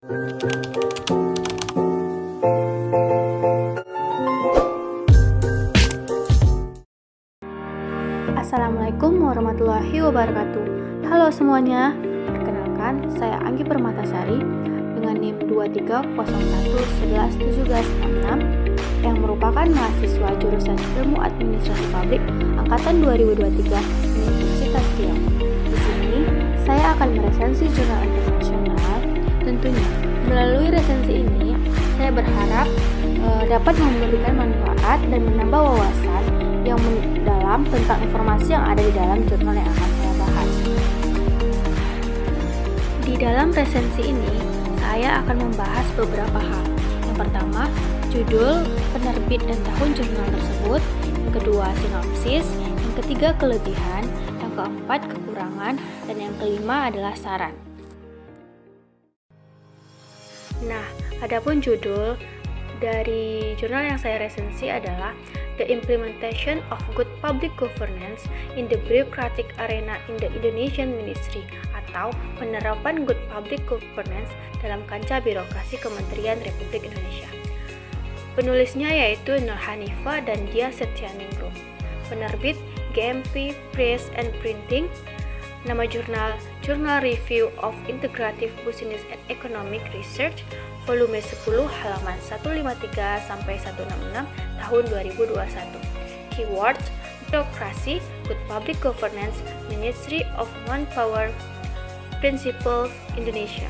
Assalamualaikum warahmatullahi wabarakatuh. Halo semuanya, perkenalkan saya Anggi Permatasari dengan NIM 2301111766 yang merupakan mahasiswa jurusan Ilmu Administrasi Publik angkatan 2023 Universitas Riau. Di sini saya akan meresensi jurnal internasional. Tentunya melalui resensi ini saya berharap dapat memberikan manfaat dan menambah wawasan yang mendalam tentang informasi yang ada di dalam jurnal yang akan saya bahas. Di dalam resensi ini, saya akan membahas beberapa hal. Yang pertama, judul, penerbit dan tahun jurnal tersebut. Yang kedua, sinopsis. Yang ketiga, kelebihan. Yang keempat, kekurangan. Dan yang kelima adalah saran. Nah, adapun judul dari jurnal yang saya resensi adalah The Implementation of Good Public Governance in the Bureaucratic Arena in the Indonesian Ministry, atau penerapan Good Public Governance dalam kancah birokrasi Kementerian Republik Indonesia. Penulisnya yaitu Nur Hanifah dan Dia Setyaningrum. Penerbit GMP Press and Printing. Nama jurnal Journal Review of Integrative Business and Economic Research, volume 10 halaman 153 sampai 166 tahun 2021. Keywords: Birokrasi, Good Public Governance, Ministry of Manpower, Principles, Indonesia.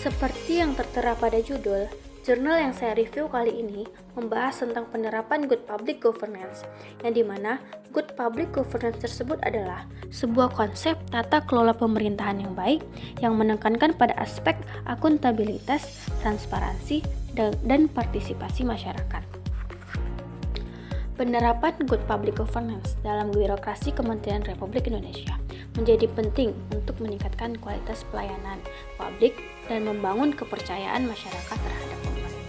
Seperti yang tertera pada judul, jurnal yang saya review kali ini membahas tentang penerapan Good Public Governance, yang dimana Good Public Governance tersebut adalah sebuah konsep tata kelola pemerintahan yang baik yang menekankan pada aspek akuntabilitas, transparansi, dan partisipasi masyarakat. Penerapan Good Public Governance dalam birokrasi Kementerian Republik Indonesia menjadi penting untuk meningkatkan kualitas pelayanan publik dan membangun kepercayaan masyarakat terhadap pemerintah.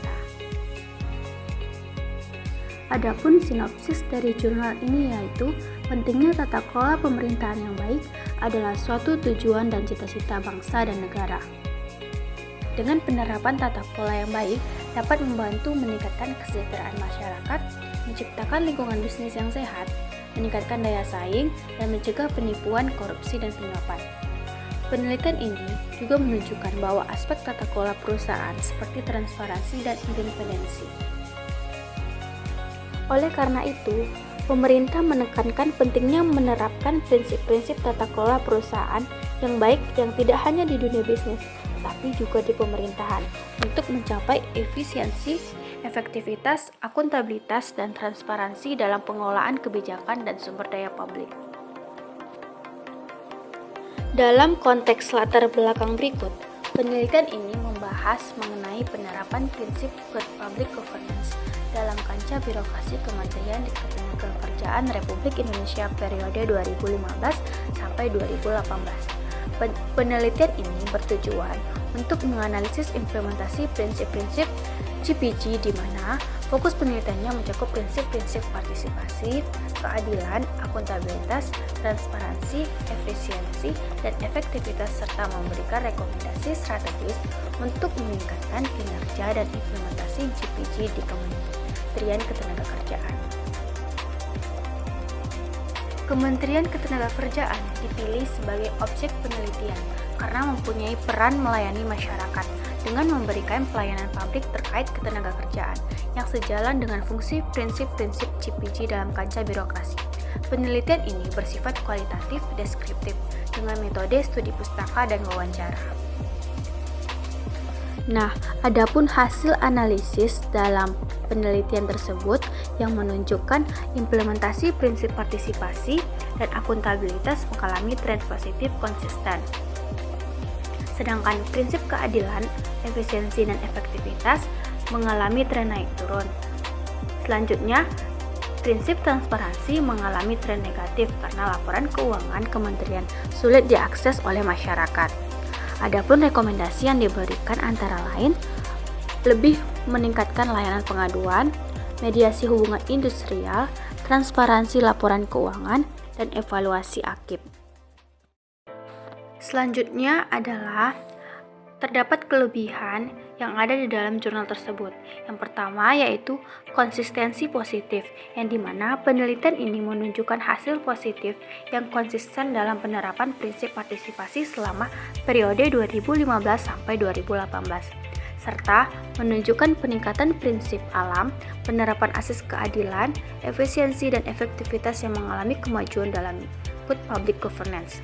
Adapun sinopsis dari jurnal ini yaitu pentingnya tata kelola pemerintahan yang baik adalah suatu tujuan dan cita-cita bangsa dan negara. Dengan penerapan tata kelola yang baik dapat membantu meningkatkan kesejahteraan masyarakat, menciptakan lingkungan bisnis yang sehat, meningkatkan daya saing, dan mencegah penipuan, korupsi, dan penyuapan. Penelitian ini juga menunjukkan bahwa aspek tata kelola perusahaan seperti transparansi dan independensi. Oleh karena itu, pemerintah menekankan pentingnya menerapkan prinsip-prinsip tata kelola perusahaan yang baik yang tidak hanya di dunia bisnis, tetapi juga di pemerintahan untuk mencapai efisiensi, efektivitas, akuntabilitas, dan transparansi dalam pengelolaan kebijakan dan sumber daya publik. Dalam konteks latar belakang berikut, penelitian ini membahas mengenai penerapan prinsip Good Public Governance dalam kancah birokrasi Kementerian Ketenagakerjaan Republik Indonesia periode 2015 sampai 2018. Penelitian ini bertujuan untuk menganalisis implementasi prinsip-prinsip GPG di mana fokus penelitiannya mencakup prinsip-prinsip partisipasi, keadilan, akuntabilitas, transparansi, efisiensi, dan efektivitas serta memberikan rekomendasi strategis untuk meningkatkan kinerja dan implementasi GPG di Kementerian Ketenagakerjaan. Kementerian Ketenagakerjaan dipilih sebagai objek penelitian karena mempunyai peran melayani masyarakat dengan memberikan pelayanan publik terkait ketenagakerjaan yang sejalan dengan fungsi prinsip-prinsip GPG dalam kancah birokrasi. Penelitian ini bersifat kualitatif deskriptif dengan metode studi pustaka dan wawancara. Nah, adapun hasil analisis dalam penelitian tersebut yang menunjukkan implementasi prinsip partisipasi dan akuntabilitas mengalami tren positif konsisten. Sedangkan prinsip keadilan, efisiensi, dan efektivitas mengalami tren naik turun. Selanjutnya, prinsip transparansi mengalami tren negatif karena laporan keuangan kementerian sulit diakses oleh masyarakat. Adapun rekomendasi yang diberikan antara lain lebih meningkatkan layanan pengaduan, mediasi hubungan industrial, transparansi laporan keuangan, dan evaluasi AKIP. Selanjutnya adalah terdapat kelebihan yang ada di dalam jurnal tersebut. Yang pertama yaitu konsistensi positif, yang dimana penelitian ini menunjukkan hasil positif yang konsisten dalam penerapan prinsip partisipasi selama periode 2015 sampai 2018, serta menunjukkan peningkatan prinsip alam, penerapan asas keadilan, efisiensi dan efektivitas yang mengalami kemajuan dalam good public governance.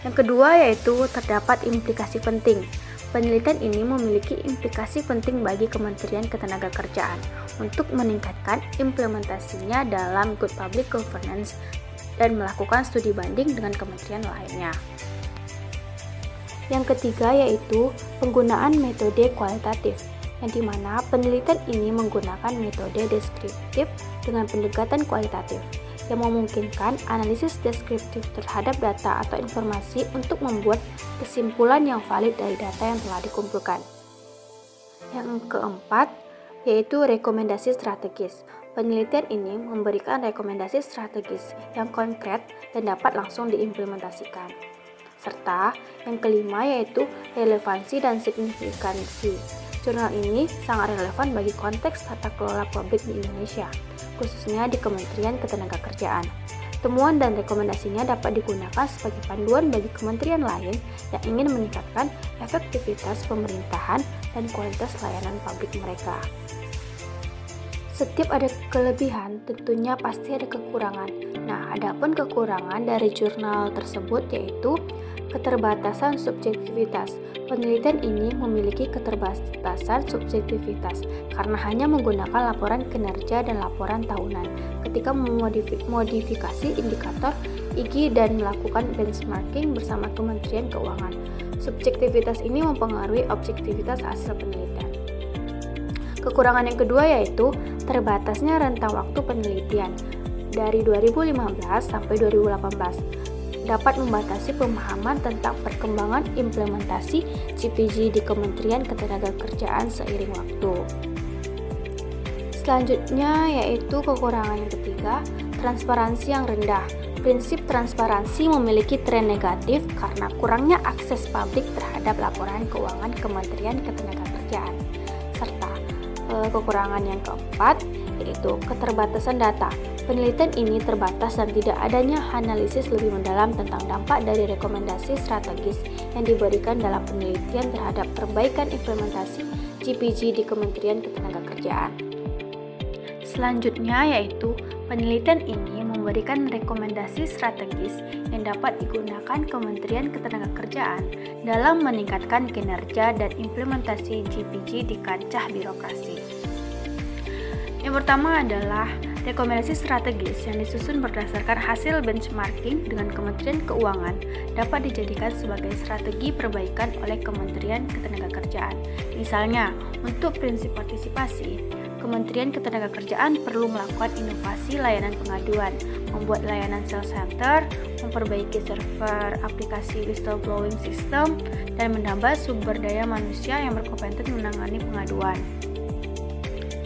Yang kedua yaitu terdapat implikasi penting. Penelitian ini memiliki implikasi penting bagi Kementerian Ketenagakerjaan untuk meningkatkan implementasinya dalam good public governance dan melakukan studi banding dengan kementerian lainnya. Yang ketiga yaitu penggunaan metode kualitatif, yang dimana penelitian ini menggunakan metode deskriptif dengan pendekatan kualitatif yang memungkinkan analisis deskriptif terhadap data atau informasi untuk membuat kesimpulan yang valid dari data yang telah dikumpulkan. Yang keempat, yaitu rekomendasi strategis. Penelitian ini memberikan rekomendasi strategis yang konkret dan dapat langsung diimplementasikan. Serta yang kelima yaitu relevansi dan signifikansi. Jurnal ini sangat relevan bagi konteks tata kelola publik di Indonesia, khususnya di Kementerian Ketenagakerjaan. Temuan dan rekomendasinya dapat digunakan sebagai panduan bagi kementerian lain yang ingin meningkatkan efektivitas pemerintahan dan kualitas layanan publik mereka. Setiap ada kelebihan, tentunya pasti ada kekurangan. Nah, adapun kekurangan dari jurnal tersebut yaitu keterbatasan subjektivitas. Penelitian ini memiliki keterbatasan subjektivitas karena hanya menggunakan laporan kinerja dan laporan tahunan ketika memodifikasi indikator IG dan melakukan benchmarking bersama Kementerian Keuangan. Subjektivitas ini mempengaruhi objektivitas hasil penelitian. Kekurangan yang kedua yaitu terbatasnya rentang waktu penelitian dari 2015 sampai 2018. Dapat membatasi pemahaman tentang perkembangan implementasi GPG di Kementerian Ketenagakerjaan seiring waktu. Selanjutnya yaitu kekurangan yang ketiga, transparansi yang rendah. Prinsip transparansi memiliki tren negatif karena kurangnya akses publik terhadap laporan keuangan Kementerian Ketenagakerjaan. Serta kekurangan yang keempat yaitu keterbatasan data. Penelitian ini terbatas dan tidak adanya analisis lebih mendalam tentang dampak dari rekomendasi strategis yang diberikan dalam penelitian terhadap perbaikan implementasi GPG di Kementerian Ketenagakerjaan. Selanjutnya yaitu penelitian ini memberikan rekomendasi strategis yang dapat digunakan Kementerian Ketenagakerjaan dalam meningkatkan kinerja dan implementasi GPG di kancah birokrasi. Yang pertama adalah rekomendasi strategis yang disusun berdasarkan hasil benchmarking dengan Kementerian Keuangan dapat dijadikan sebagai strategi perbaikan oleh Kementerian Ketenagakerjaan. Misalnya, untuk prinsip partisipasi, Kementerian Ketenagakerjaan perlu melakukan inovasi layanan pengaduan, membuat layanan call center, memperbaiki server aplikasi whistleblowing system, dan menambah sumber daya manusia yang berkompeten menangani pengaduan.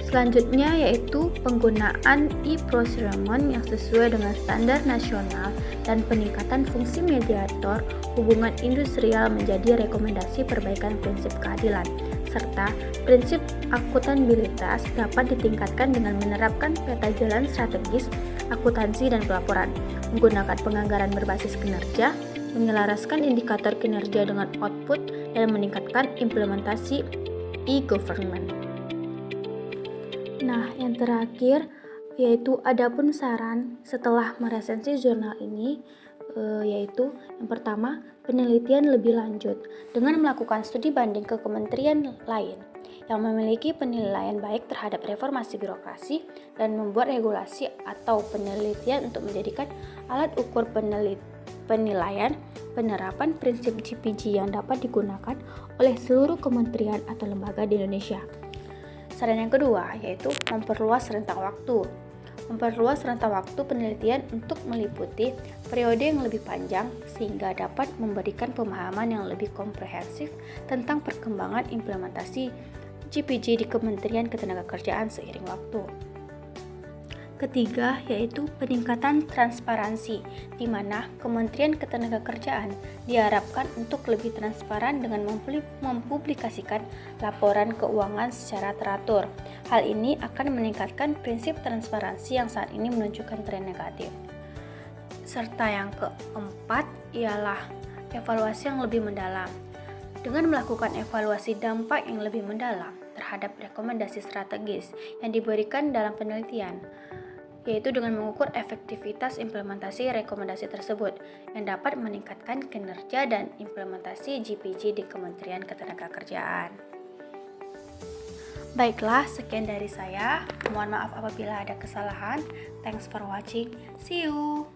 Selanjutnya yaitu penggunaan e-procurement yang sesuai dengan standar nasional dan peningkatan fungsi mediator hubungan industrial menjadi rekomendasi perbaikan prinsip keadilan, serta prinsip akuntabilitas dapat ditingkatkan dengan menerapkan peta jalan strategis, akuntansi dan pelaporan, menggunakan penganggaran berbasis kinerja, menyelaraskan indikator kinerja dengan output, dan meningkatkan implementasi e-government. Nah, yang terakhir yaitu adapun saran setelah meresensi jurnal ini yaitu yang pertama, penelitian lebih lanjut dengan melakukan studi banding ke kementerian lain yang memiliki penilaian baik terhadap reformasi birokrasi dan membuat regulasi atau penelitian untuk menjadikan alat ukur penilaian penerapan prinsip GPG yang dapat digunakan oleh seluruh kementerian atau lembaga di Indonesia. Saran yang kedua yaitu memperluas rentang waktu. Memperluas rentang waktu penelitian untuk meliputi periode yang lebih panjang sehingga dapat memberikan pemahaman yang lebih komprehensif tentang perkembangan implementasi GPG di Kementerian Ketenagakerjaan seiring waktu. Ketiga, yaitu peningkatan transparansi, di mana Kementerian Ketenagakerjaan diharapkan untuk lebih transparan dengan mempublikasikan laporan keuangan secara teratur. Hal ini akan meningkatkan prinsip transparansi yang saat ini menunjukkan tren negatif. Serta yang keempat ialah evaluasi yang lebih mendalam. Dengan melakukan evaluasi dampak yang lebih mendalam terhadap rekomendasi strategis yang diberikan dalam penelitian, yaitu dengan mengukur efektivitas implementasi rekomendasi tersebut yang dapat meningkatkan kinerja dan implementasi GPG di Kementerian Ketenagakerjaan. Baiklah, sekian dari saya. Mohon maaf apabila ada kesalahan. Thanks for watching. See you.